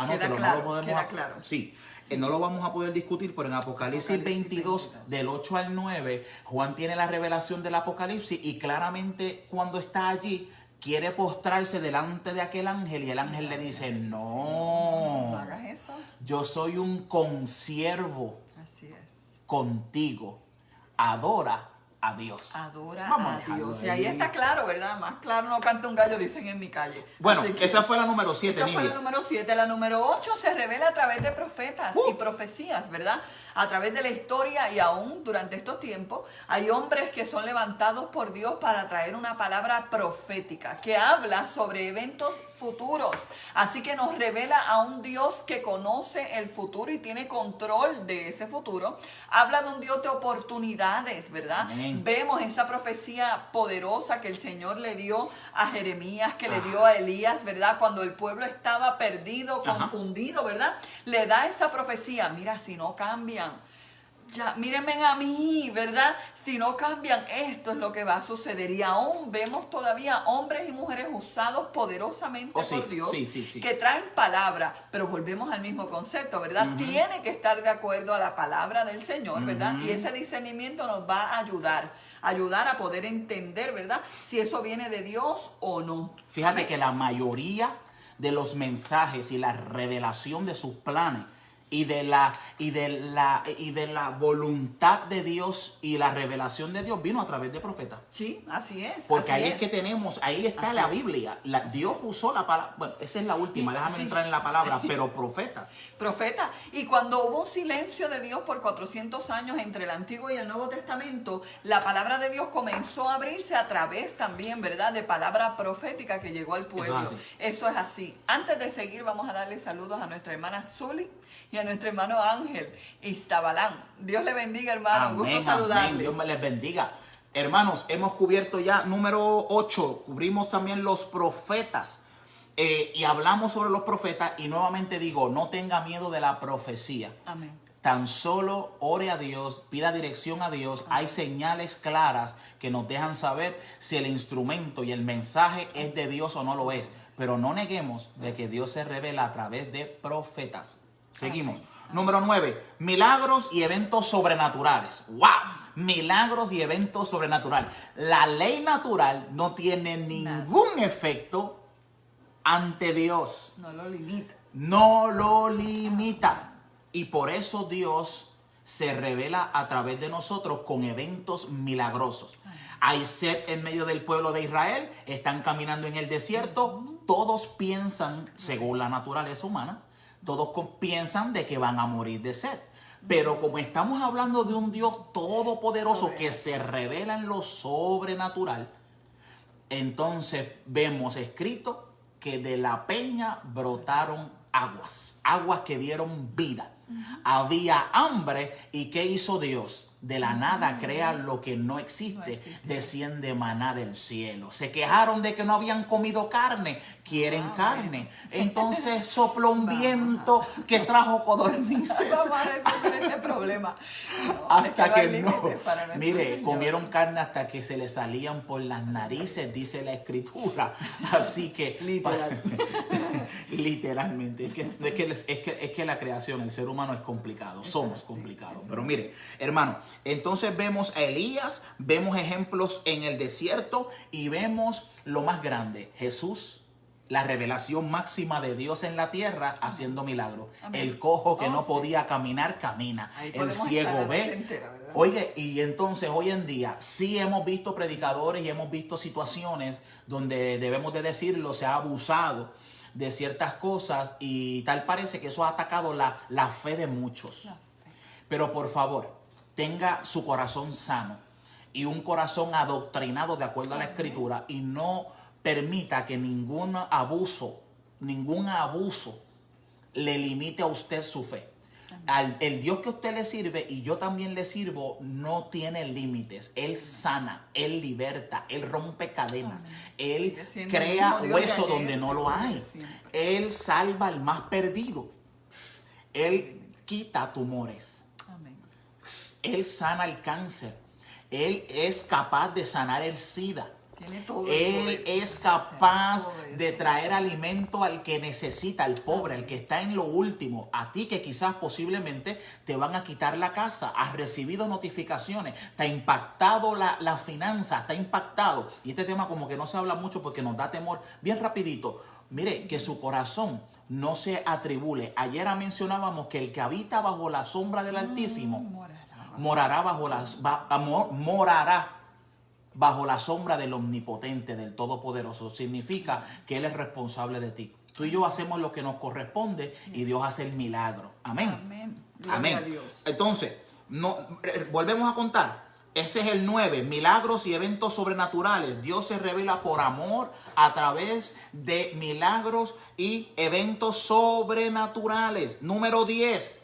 queda claro. Sí. No lo vamos a poder discutir, pero en Apocalipsis 22, del 8 al 9, Juan tiene la revelación del Apocalipsis y claramente cuando está allí quiere postrarse delante de aquel ángel y el ángel le dice, no hagas eso. Yo soy un consiervo contigo, adora a Dios. Adora a Dios. Y ahí está claro, ¿verdad? Más claro no canta un gallo, dicen en mi calle. Bueno, esa fue la número 7. Esa fue la número 7. La número 8 se revela a través de profetas y profecías, ¿verdad? A través de la historia y aún durante estos tiempos hay hombres que son levantados por Dios para traer una palabra profética que habla sobre eventos futuros. Así que nos revela a un Dios que conoce el futuro y tiene control de ese futuro. Habla de un Dios de oportunidades, ¿verdad? Amén. Vemos esa profecía poderosa que el Señor le dio a Jeremías, que le dio a Elías, ¿verdad? Cuando el pueblo estaba perdido, confundido, ¿verdad? Le da esa profecía. Mira, si no cambian, ya, mírenme a mí, ¿verdad? Si no cambian, esto es lo que va a suceder. Y aún vemos todavía hombres y mujeres usados poderosamente por Dios que traen palabra, pero volvemos al mismo concepto, ¿verdad? Tiene que estar de acuerdo a la palabra del Señor, ¿verdad? Y ese discernimiento nos va a ayudar a poder entender, ¿verdad? Si eso viene de Dios o no. Fíjate que la mayoría de los mensajes y la revelación de sus planes y de la voluntad de Dios y la revelación de Dios vino a través de profetas. Sí, así es. Porque así ahí es que tenemos, ahí está Así la es. Biblia. Dios usó la palabra, bueno, esa es la última, déjame Sí, entrar en la palabra, sí. pero profetas. Profeta. Y cuando hubo un silencio de Dios por 400 años entre el Antiguo y el Nuevo Testamento, la palabra de Dios comenzó a abrirse a través también, ¿verdad?, de palabra profética que llegó al pueblo. Eso es así. Antes de seguir, vamos a darle saludos a nuestra hermana Zuli y a nuestro hermano Ángel Iztabalán. Dios le bendiga, hermano. Amén, Gusto saludarles. amén. Dios me les bendiga. Hermanos, hemos cubierto ya número 8. Cubrimos también los profetas. Y hablamos sobre los profetas. Y nuevamente digo, no tenga miedo de la profecía. Amén. Tan solo ore a Dios, pida dirección a Dios. Hay señales claras que nos dejan saber si el instrumento y el mensaje es de Dios o no lo es. Pero no neguemos de que Dios se revela a través de profetas. Seguimos. Amén. Número 9. Milagros y eventos sobrenaturales. ¡Wow! Milagros y eventos sobrenaturales. La ley natural no tiene ningún efecto ante Dios. No lo limita. No lo limita. Y por eso Dios se revela a través de nosotros con eventos milagrosos. Hay sed en medio del pueblo de Israel. Están caminando en el desierto. Todos piensan, según la naturaleza humana, todos piensan de que van a morir de sed. Pero como estamos hablando de un Dios todopoderoso que se revela en lo sobrenatural, entonces vemos escrito que de la peña brotaron aguas que dieron vida. Había hambre y ¿qué hizo Dios? De la nada crea lo que no existe. Desciende maná del cielo. Se quejaron de que no habían comido carne. Quieren carne. Entonces sopló un viento que trajo codornices. Vamos a resolver este problema. Hasta que no. Mire, comieron carne hasta que se le salían por las narices, dice la escritura. Así que literalmente. Es que la creación, el ser humano es complicado. Somos complicados. Pero mire, hermano, entonces vemos a Elías, vemos ejemplos en el desierto y vemos lo más grande, Jesús, la revelación máxima de Dios en la tierra haciendo milagros. El cojo que no podía caminar, camina. El ciego ve. Oye, y entonces hoy en día sí hemos visto predicadores y hemos visto situaciones donde debemos de decirlo, se ha abusado de ciertas cosas y tal parece que eso ha atacado la fe de muchos. Pero por favor, tenga su corazón sano y un corazón adoctrinado de acuerdo a la escritura y no permita que ningún abuso le limite a usted su fe. El Dios que usted le sirve y yo también le sirvo no tiene límites. Él sana, Él liberta, Él rompe cadenas, Él crea hueso donde no lo hay. Él salva al más perdido. Él quita tumores. Él sana el cáncer. Él es capaz de sanar el SIDA. Él es capaz de traer alimento al que necesita, al pobre, al que está en lo último. A ti que quizás posiblemente te van a quitar la casa. Has recibido notificaciones. Te ha impactado la finanza. Te ha impactado. Y este tema como que no se habla mucho porque nos da temor. Bien rapidito. Mire, que su corazón no se atribule. Ayer mencionábamos que el que habita bajo la sombra del Altísimo morará bajo la sombra del Omnipotente, del Todopoderoso. Significa que Él es responsable de ti. Tú y yo hacemos lo que nos corresponde y Dios hace el milagro. Amén. Amén. Entonces, volvemos a contar. Ese es el 9, milagros y eventos sobrenaturales. Dios se revela por amor a través de milagros y eventos sobrenaturales. Número 10,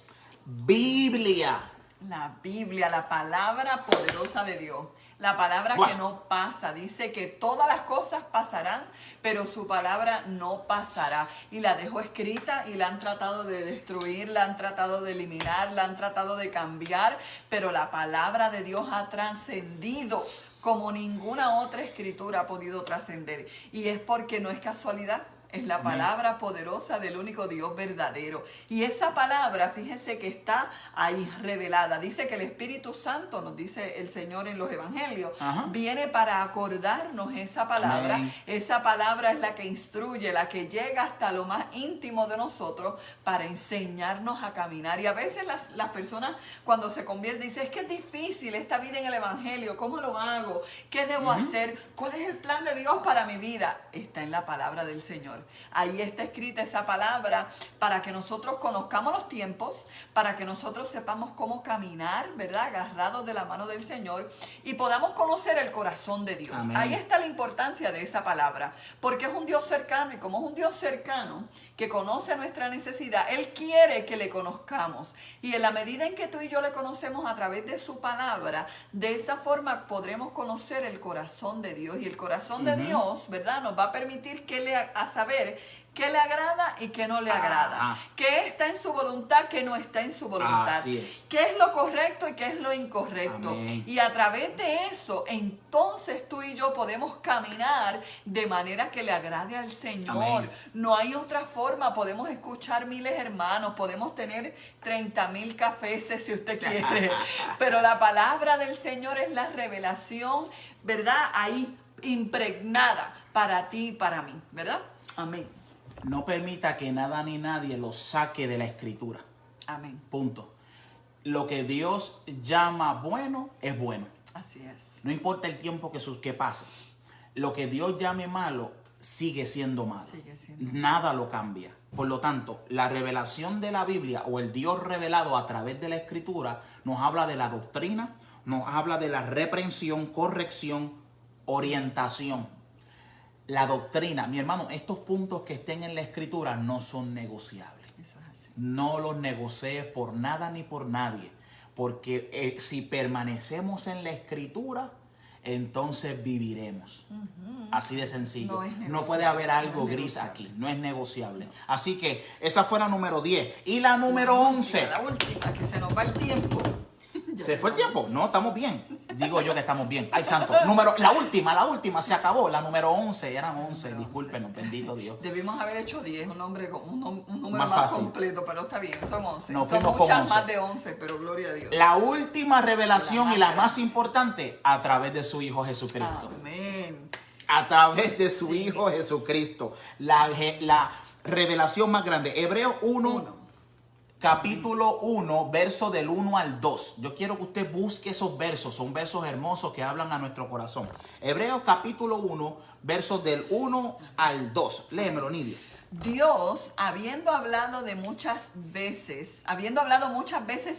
Biblia. La Biblia, la palabra poderosa de Dios. La palabra que no pasa. Dice que todas las cosas pasarán, pero su palabra no pasará. Y la dejó escrita y la han tratado de destruir, la han tratado de eliminar, la han tratado de cambiar. Pero la palabra de Dios ha trascendido como ninguna otra escritura ha podido trascender. Y es porque no es casualidad. es la Amén. palabra poderosa del único Dios verdadero. Y esa palabra, fíjense que está ahí revelada. Dice que el Espíritu Santo, nos dice el Señor en los Evangelios, Ajá. viene para acordarnos esa palabra. Amén. Esa palabra es la que instruye, la que llega hasta lo más íntimo de nosotros para enseñarnos a caminar. Y a veces las personas cuando se convierten dicen, es que es difícil esta vida en el Evangelio, ¿cómo lo hago? ¿Qué debo hacer? ¿Cuál es el plan de Dios para mi vida? Está en la palabra del Señor. Ahí está escrita esa palabra para que nosotros conozcamos los tiempos, para que nosotros sepamos cómo caminar, ¿verdad? Agarrados de la mano del Señor y podamos conocer el corazón de Dios. Amén. Ahí está la importancia de esa palabra, porque es un Dios cercano y como es un Dios cercano que conoce nuestra necesidad, Él quiere que le conozcamos. Y en la medida en que tú y yo le conocemos a través de su palabra, de esa forma podremos conocer el corazón de Dios. Y el corazón de Dios, ¿verdad? Nos va a permitir a saber qué le agrada y qué no le agrada. Qué está en su voluntad, qué no está en su voluntad. Así es. Qué es lo correcto y qué es lo incorrecto. Amén. Y a través de eso, entonces tú y yo podemos caminar de manera que le agrade al Señor. Amén. No hay otra forma. Podemos escuchar miles hermanos, podemos tener 30,000 cafés si usted quiere. Pero la palabra del Señor es la revelación, ¿verdad? Ahí impregnada para ti y para mí, ¿verdad? Amén. No permita que nada ni nadie lo saque de la Escritura. Amén. Punto. Lo que Dios llama bueno es bueno. Así es. No importa el tiempo que pase. Lo que Dios llame malo sigue siendo malo. Sigue siendo. Nada lo cambia. Por lo tanto, la revelación de la Biblia o el Dios revelado a través de la Escritura nos habla de la doctrina, nos habla de la reprensión, corrección, orientación. La doctrina, mi hermano, estos puntos que estén en la Escritura no son negociables. Eso es así. No los negocies por nada ni por nadie. Porque si permanecemos en la Escritura, entonces viviremos. Así de sencillo. No es negociable. No puede haber algo No es gris negociable. aquí. No es negociable. Así que esa fue la número 10. Y la número 11. La última, que se nos va el tiempo. ¿Se fue el tiempo? No, estamos bien. Digo yo que estamos bien. Ay, santo. La última se acabó. La número 11. Eran 11. Discúlpenos, bendito Dios. Debimos haber hecho 10, un número Más más fácil. completo, pero está bien, son 11. Nos Son fuimos con muchas 11. más de 11, pero gloria a Dios. La última revelación La y la más más importante a través de su Hijo Jesucristo. Amén. A través de su Hijo Jesucristo. La revelación más grande. Hebreos 1, capítulo 1, verso del 1 al 2. Yo quiero que usted busque esos versos. Son versos hermosos que hablan a nuestro corazón. Hebreos capítulo 1, versos del 1 al 2. Léemelo, Nidia. Dios, habiendo hablado muchas veces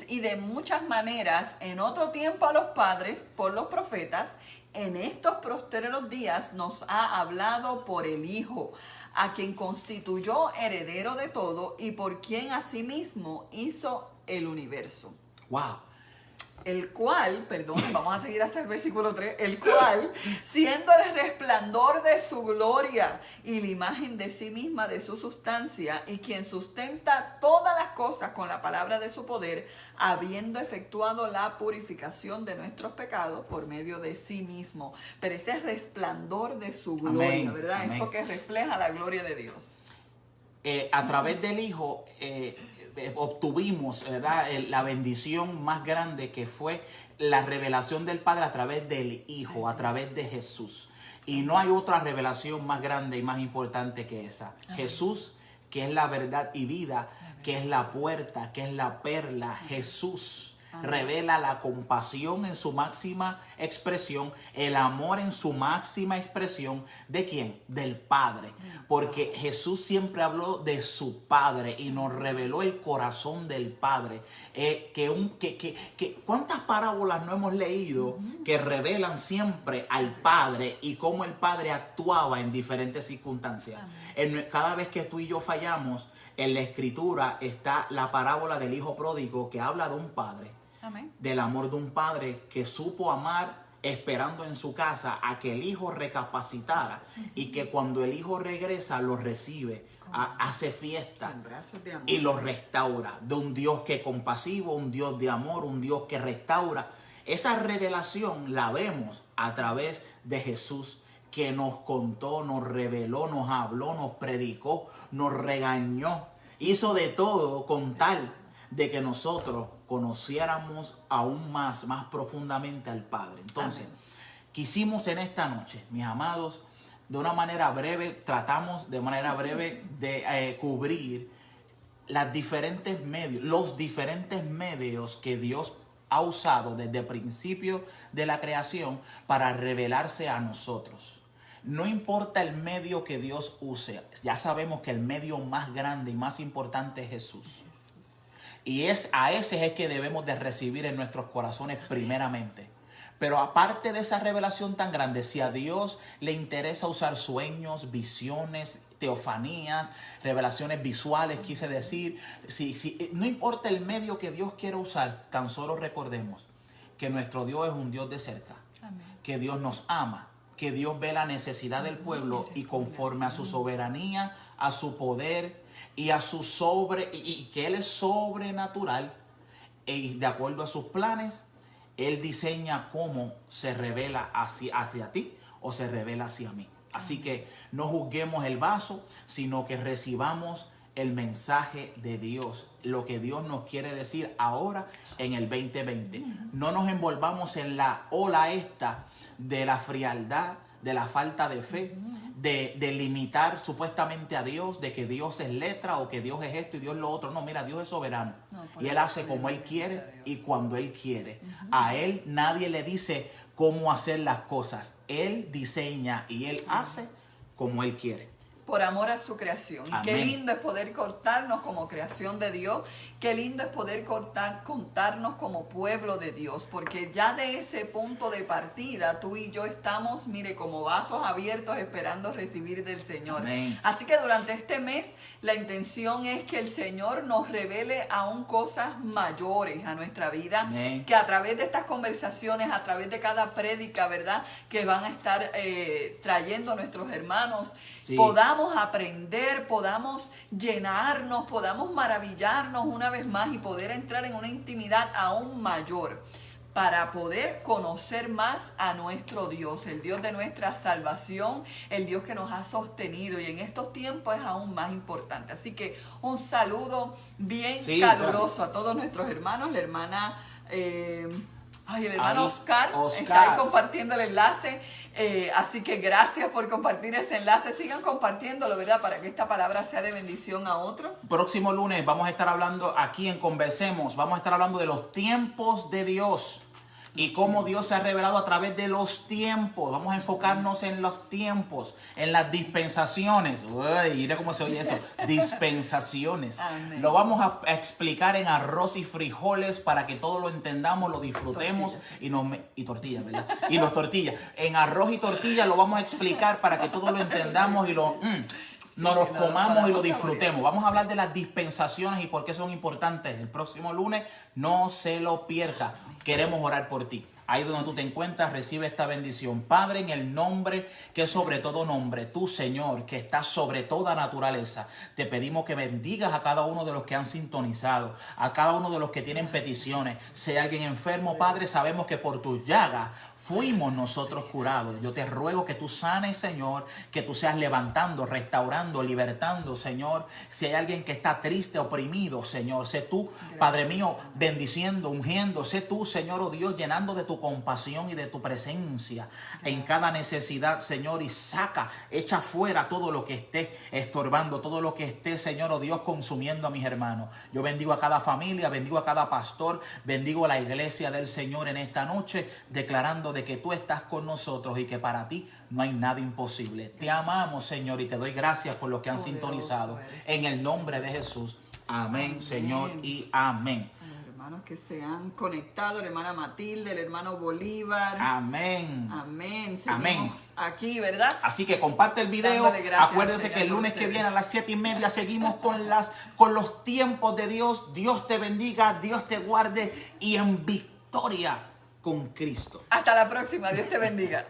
y de muchas maneras en otro tiempo a los padres por los profetas, en estos postreros días nos ha hablado por el Hijo, a quien constituyó heredero de todo y por quien asimismo hizo el universo. Wow. El cual, perdón, vamos a seguir hasta el versículo 3, el cual, siendo el resplandor de su gloria y la imagen de sí misma, de su sustancia, y quien sustenta todas las cosas con la palabra de su poder, habiendo efectuado la purificación de nuestros pecados por medio de sí mismo. Pero ese resplandor de su gloria, Amén, ¿verdad? amén. Eso que refleja la gloria de Dios. A través del Hijo obtuvimos, ¿verdad?, la bendición más grande, que fue la revelación del Padre a través del Hijo, a través de Jesús. Y no hay otra revelación más grande y más importante que esa. Jesús, que es la verdad y vida, que es la puerta, que es la perla. Jesús revela la compasión en su máxima expresión, el amor en su máxima expresión. ¿De quién? Del Padre. Porque Jesús siempre habló de su Padre y nos reveló el corazón del Padre. ¿Cuántas parábolas no hemos leído que revelan siempre al Padre y cómo el Padre actuaba en diferentes circunstancias? Cada vez que tú y yo fallamos, en la Escritura está la parábola del Hijo Pródigo, que habla de un padre. Amén. Del amor de un padre que supo amar, esperando en su casa a que el hijo recapacitara, y que cuando el hijo regresa lo recibe, hace fiesta Con brazos de amor. y lo restaura. De un Dios que es compasivo, un Dios de amor, un Dios que restaura. Esa revelación la vemos a través de Jesús, que nos contó, nos reveló, nos habló, nos predicó, nos regañó. Hizo de todo con tal de que nosotros conociéramos aún más profundamente al Padre. Entonces, quisimos en esta noche, mis amados, de una manera breve, tratamos de manera breve de cubrir los diferentes medios que Dios ha usado desde el principio de la creación para revelarse a nosotros. No importa el medio que Dios use, ya sabemos que el medio más grande y más importante es Jesús. Y a ese es que debemos de recibir en nuestros corazones primeramente. Pero aparte de esa revelación tan grande, si a Dios le interesa usar sueños, visiones, teofanías, revelaciones visuales, quise decir, no importa el medio que Dios quiera usar, tan solo recordemos que nuestro Dios es un Dios de cerca. Amén. Que Dios nos ama, que Dios ve la necesidad del pueblo y conforme a su soberanía, a su poder y a su y que Él es sobrenatural y de acuerdo a sus planes, Él diseña cómo se revela hacia ti o se revela hacia mí. Así que no juzguemos el vaso, sino que recibamos el mensaje de Dios, lo que Dios nos quiere decir ahora en el 2020. No nos envolvamos en la ola esta de la frialdad, de la falta de fe, de limitar supuestamente a Dios, de que Dios es letra o que Dios es esto y Dios lo otro. No, mira, Dios es soberano y Él hace como Él quiere y cuando Él quiere. A Él nadie le dice cómo hacer las cosas. Él diseña y Él hace como Él quiere. Por amor a su creación. Y qué lindo es poder cortarnos como creación de Dios. Qué lindo es poder contarnos como pueblo de Dios. Porque ya de ese punto de partida, tú y yo estamos, mire, como vasos abiertos esperando recibir del Señor. Amén. Así que durante este mes, la intención es que el Señor nos revele aún cosas mayores a nuestra vida. Amén. Que a través de estas conversaciones, a través de cada prédica, ¿verdad?, que van a estar trayendo nuestros hermanos, sí, podamos aprender, podamos llenarnos, podamos maravillarnos una vez más y poder entrar en una intimidad aún mayor para poder conocer más a nuestro Dios, el Dios de nuestra salvación, el Dios que nos ha sostenido y en estos tiempos es aún más importante. Así que un saludo bien caluroso a todos nuestros hermanos, la hermana... el hermano Oscar está ahí compartiendo el enlace, así que gracias por compartir ese enlace, sigan compartiéndolo, ¿verdad?, para que esta palabra sea de bendición a otros. Próximo lunes vamos a estar hablando aquí en Conversemos, vamos a estar hablando de los tiempos de Dios y cómo Dios se ha revelado a través de los tiempos. Vamos a enfocarnos en los tiempos, en las dispensaciones. Uy, mira cómo se oye eso, dispensaciones. Amén. Lo vamos a explicar en arroz y frijoles para que todos lo entendamos, lo disfrutemos y tortillas, ¿verdad? Y los tortillas. En arroz y tortillas lo vamos a explicar para que todos lo entendamos y nos los comamos y lo disfrutemos. Vamos a hablar de las dispensaciones y por qué son importantes. El próximo lunes no se lo pierda. Queremos orar por ti. Ahí donde tú te encuentras, recibe esta bendición. Padre, en el nombre que es sobre todo nombre, tú, Señor, que estás sobre toda naturaleza, te pedimos que bendigas a cada uno de los que han sintonizado, a cada uno de los que tienen peticiones. Si hay alguien enfermo, Padre, sabemos que por tus llagas fuimos nosotros curados. Yo te ruego que tú sanes, Señor, que tú seas levantando, restaurando, libertando, Señor. Si hay alguien que está triste, oprimido, Señor, sé tú, Padre mío, bendiciendo, ungiendo. Sé tú, Señor, oh Dios, llenando de tu compasión y de tu presencia en cada necesidad, Señor, y echa fuera todo lo que esté estorbando, todo lo que esté, Señor, oh Dios, consumiendo a mis hermanos. Yo bendigo a cada familia, bendigo a cada pastor, bendigo a la iglesia del Señor en esta noche, declarando de que tú estás con nosotros y que para ti no hay nada imposible. Te amamos, Señor, y te doy gracias por los que han sintonizado. En el nombre de Jesús. Amén, amén, Señor, y amén. Hermanos que se han conectado, la hermana Matilde, el hermano Bolívar. Amén. Amén. Seguimos aquí, ¿verdad? Así que comparte el video. Acuérdense que el lunes que viene a las 7:30 seguimos con los tiempos de Dios. Dios te bendiga, Dios te guarde y en victoria con Cristo. Hasta la próxima. Dios te bendiga.